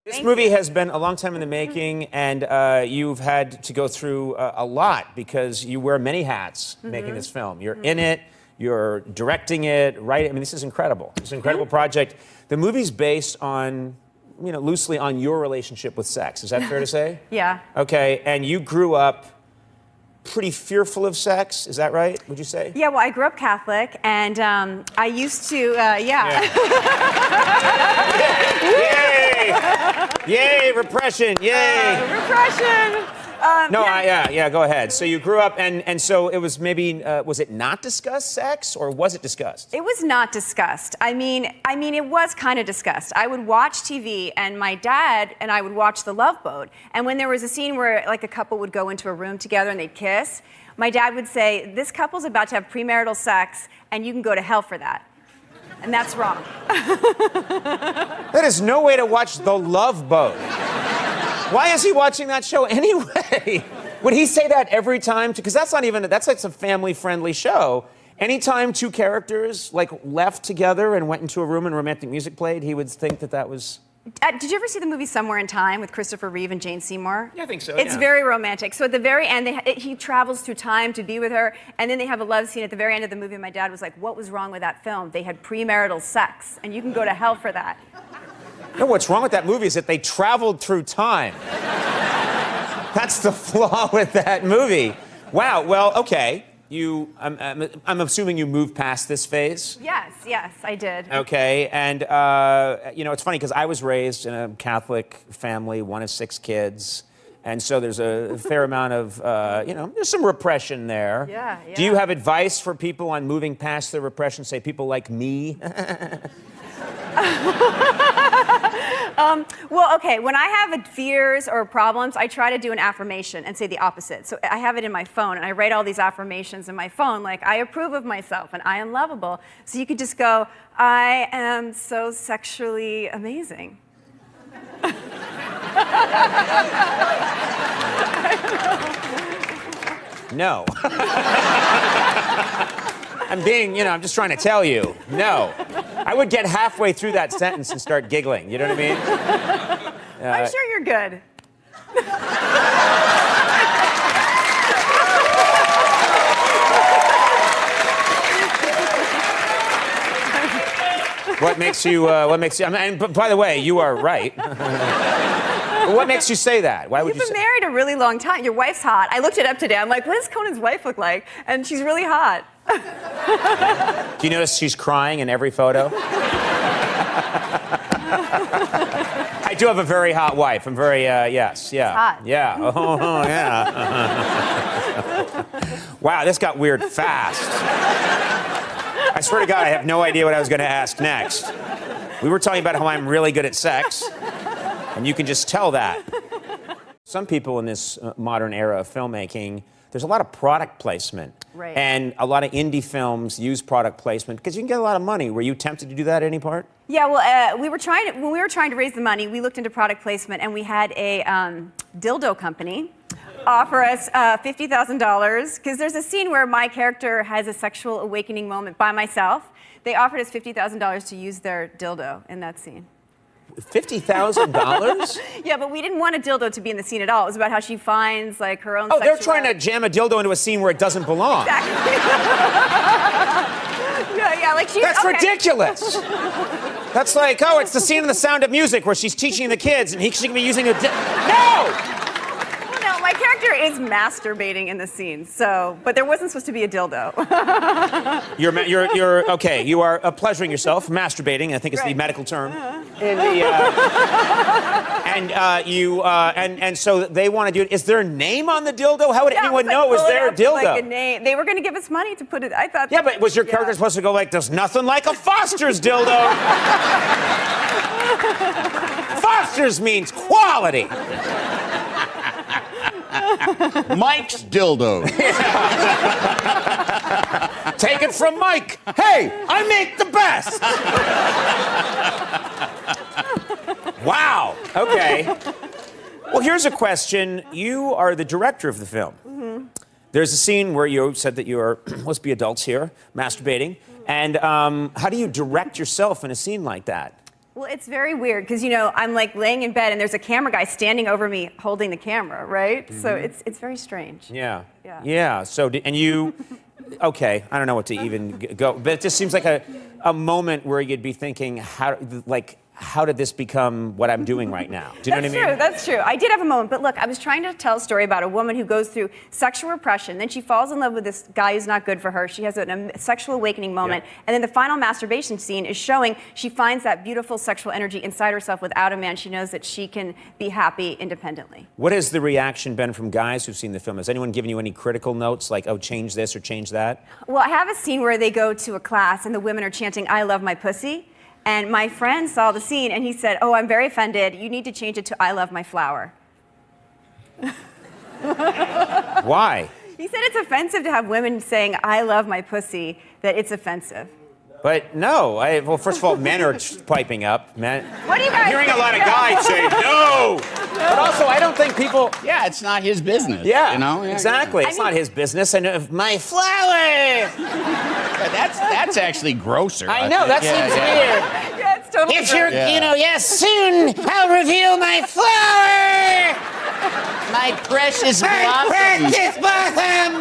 This movie has been a long time in the making, and you've had to go through a lot because you wear many hats making this film. You're in it, you're directing it, right? I mean, this is incredible. It's an incredible project. The movie's based on, you know, loosely on your relationship with sex. Is that fair to say? Yeah. Okay, and you grew up pretty fearful of sex, is that right, would you say? Yeah, well, I grew up Catholic, and I used to, yeah. Yay, repression, yay! Repression! Yeah, go ahead. So you grew up, and so it was maybe, was it not discussed, sex, or was it discussed? It was not discussed. I mean, it was kind of discussed. I would watch TV, and my dad and I would watch The Love Boat, and when there was a scene where, like, a couple would go into a room together and they'd kiss, my dad would say, this couple's about to have premarital sex, and you can go to hell for that. And that's wrong. That is no way to watch The Love Boat. Why is he watching that show anyway? Would he say that every time? Because that's not even, that's like a family-friendly show. Anytime two characters like left together and went into a room and romantic music played, he would think that that was... Did you ever see the movie Somewhere in Time with Christopher Reeve and Jane Seymour? Yeah, I think so, It's very romantic. So at the very end, he travels through time to be with her, and then they have a love scene at the very end of the movie. My dad was like, what was wrong with that film? They had premarital sex, and you can go to hell for that. No, what's wrong with that movie is that they traveled through time. That's the flaw with that movie. Wow, well, okay. I'm assuming you moved past this phase? Yes, I did. Okay, and, you know, it's funny because I was raised in a Catholic family, one of 6 kids, and so there's a fair amount of, you know, there's some repression there. Yeah. Do you have advice for people on moving past the repression, say people like me? Well, okay, when I have fears or problems, I try to do an affirmation and say the opposite. So I have it in my phone, and I write all these affirmations in my phone, like, I approve of myself, and I am lovable. So you could just go, I am so sexually amazing. No. I'm being, you know, I'm just trying to tell you, no. I would get halfway through that sentence and start giggling, you know what I mean? I'm sure you're good. What makes you, I mean, but by the way, you are right. What makes you say that? Why would you say? You've been married a really long time. Your wife's hot. I looked it up today. I'm like, what does Conan's wife look like? And she's really hot. Do you notice she's crying in every photo? I do have a very hot wife. I'm very, yes, yeah. Hot. Yeah, oh, yeah. Wow, this got weird fast. I swear to God, I have no idea what I was going to ask next. We were talking about how I'm really good at sex, and you can just tell that. Some people in this modern era of filmmaking, there's a lot of product placement. Right. And a lot of indie films use product placement because you can get a lot of money. Were you tempted to do that at any part? Yeah, well, when we were trying to raise the money, we looked into product placement, and we had a dildo company offer us $50,000, because there's a scene where my character has a sexual awakening moment by myself. They offered us $50,000 to use their dildo in that scene. $50,000? Yeah, but we didn't want a dildo to be in the scene at all. It was about how she finds, like, her own Oh, they're trying to jam a dildo into a scene where it doesn't belong. Exactly. yeah, like she's... That's ridiculous. That's like, oh, it's the scene in The Sound of Music where she's teaching the kids and she can be using a No! No, my character is masturbating in the scene, so... But there wasn't supposed to be a dildo. You're okay, you are pleasuring yourself, masturbating, I think is the medical term. And so they want to do it. Is there a name on the dildo? How would anyone know it was their dildo? Like a name. They were going to give us money to put it. I thought. Yeah, but was your character supposed to go like, there's nothing like a Foster's dildo? Foster's means quality. Mike's dildo. Take it from Mike. Hey, I make the best. Wow. Okay. Well, here's a question. You are the director of the film. Mm-hmm. There's a scene where you said that you are, let's be adults here, masturbating. And how do you direct yourself in a scene like that? Well, it's very weird because, I'm like laying in bed and there's a camera guy standing over me holding the camera, right? So it's very strange. Yeah. Yeah. Yeah. So, and you, okay, I don't know what to even go, but it just seems like a moment where you'd be thinking, how did this become what I'm doing right now? Do you know what I mean? That's true. I did have a moment, but look, I was trying to tell a story about a woman who goes through sexual repression, then she falls in love with this guy who's not good for her. She has a sexual awakening moment, and then the final masturbation scene is showing she finds that beautiful sexual energy inside herself without a man. She knows that she can be happy independently. What has the reaction been from guys who've seen the film? Has anyone given you any critical notes, like, oh, change this or change that? Well, I have a scene where they go to a class and the women are chanting, "I love my pussy." And my friend saw the scene and he said, "Oh, I'm very offended. You need to change it to "I love my flower." Why? He said it's offensive to have women saying, "I love my pussy," that it's offensive. But no, well, first of all, men are piping up. Men. What do you guys I'm hearing think? a lot of guys say no. But also, I don't think people. Yeah, it's not his business. Yeah, Yeah, exactly. It's not his business. And if my flower. Yeah, that's actually grosser. I know, that seems weird. Yeah, it's totally If you're, Yeah. yes, soon I'll reveal my flower. My precious My blossom. precious blossom.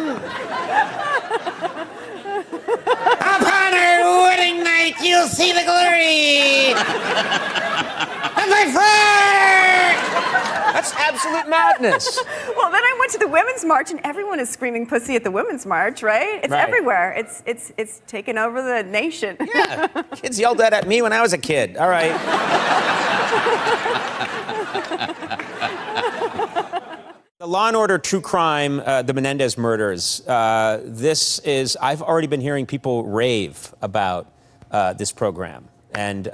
Upon our wedding night, you'll see the glory of my flower. That's absolute madness. Well, then I went to the Women's March, and everyone is screaming "pussy" at the Women's March, right? It's Right. everywhere. It's taken over the nation. Yeah, kids yelled that at me when I was a kid. All right. The Law & Order True Crime, the Menendez murders. I've already been hearing people rave about this program. And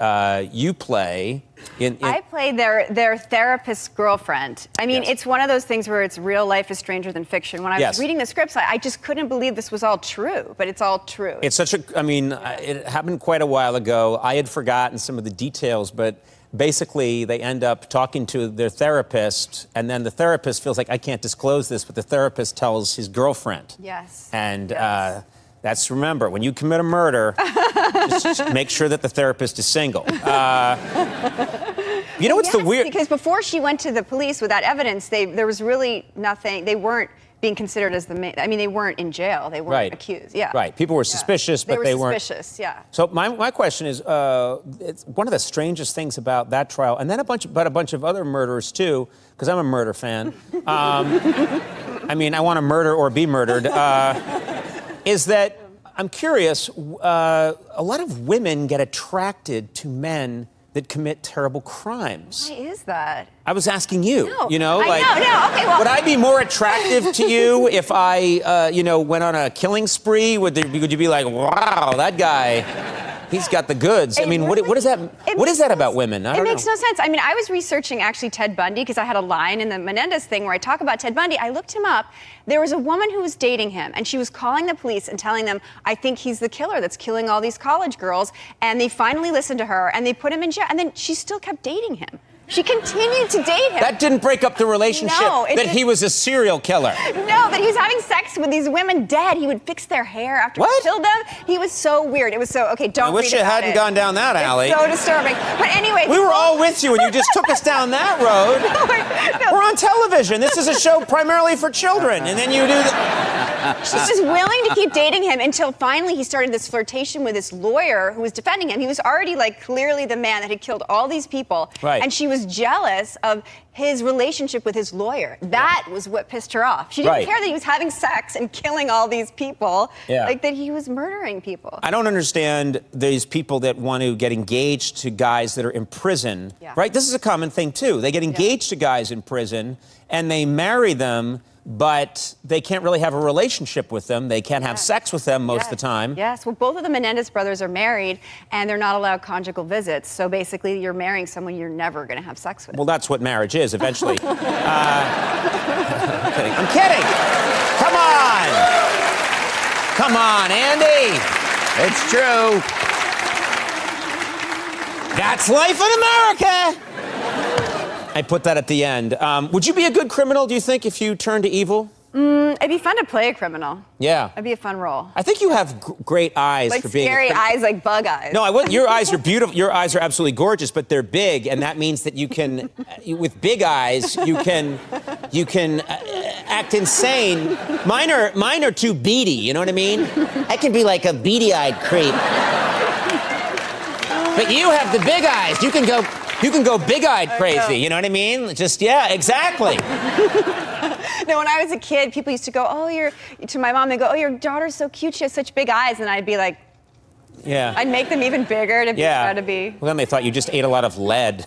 you play I play their therapist's girlfriend. I mean, Yes. it's one of those things where it's real life is stranger than fiction. When I Yes. was reading the scripts, I just couldn't believe this was all true, but it's all true. It's such a, it happened quite a while ago. I had forgotten some of the details, but basically they end up talking to their therapist, and then the therapist feels like, I can't disclose this, but the therapist tells his girlfriend. Yes. And Yes. that's, remember, when you commit a murder, just make sure that the therapist is single. You know what's the weird... Because before she went to the police with that evidence, there was really nothing. They weren't being considered as the main. I mean, they weren't in jail. They weren't accused. Yeah. Right. People were suspicious, but they weren't. Suspicious. Yeah. So my question is, it's one of the strangest things about that trial, and then a bunch of other murderers too, because I'm a murder fan. I mean, I want to murder or be murdered. Is that I'm curious? A lot of women get attracted to men that commit terrible crimes. Why is that? I was asking you. No, You know, I like, know, no, okay, well- would I be more attractive to you if I, went on a killing spree? Would you be like, wow, that guy, he's got the goods? I mean, what is that? What is that about women? I don't know. It makes no sense. I mean, I was researching actually Ted Bundy because I had a line in the Menendez thing where I talk about Ted Bundy. I looked him up. There was a woman who was dating him, and she was calling the police and telling them, I think he's the killer that's killing all these college girls. And they finally listened to her, and they put him in jail. And then she still kept dating him. She continued to date him. That didn't break up the relationship, No, it that he was a serial killer. No, that he was having sex with these women dead. He would fix their hair after he killed them. He was so weird. It was so, okay, don't I wish read you about hadn't it. gone down that alley. It's so disturbing. But anyway. We were all with you, and you just took us down that road. No. We're on television. This is a show primarily for children, and then you do She was willing to keep dating him until finally he started this flirtation with this lawyer who was defending him. He was already like clearly the man that had killed all these people. Right. And she was jealous of his relationship with his lawyer. That was what pissed her off. She didn't care that he was having sex and killing all these people. Yeah. Like that he was murdering people. I don't understand these people that want to get engaged to guys that are in prison, right? This is a common thing, too. They get engaged to guys in prison, and they marry them, but they can't really have a relationship with them. They can't have sex with them most of the time. Yes. Well, both of the Menendez brothers are married, and they're not allowed conjugal visits. So basically, you're marrying someone you're never going to have sex with. Well, that's what marriage is, eventually. I'm kidding. I'm kidding. Come on. Come on, Andy. It's true. That's life in America. I put that at the end. Would you be a good criminal, do you think, if you turned to evil? It'd be fun to play a criminal. Yeah. It'd be a fun role. I think you have great eyes Like for being scary eyes, like bug eyes. No, I wouldn't. Your eyes are beautiful. Your eyes are absolutely gorgeous, but they're big, and that means that you can, with big eyes, you can act insane. Mine are too beady. You know what I mean? I can be like a beady-eyed creep. But you have the big eyes. You can go big-eyed crazy. You know what I mean? Just yeah, exactly. No, when I was a kid, people used to go, to my mom, they go, oh, your daughter's so cute, she has such big eyes. And I'd be like, Yeah. I'd make them even bigger to try to be. Well, then they thought you just ate a lot of lead.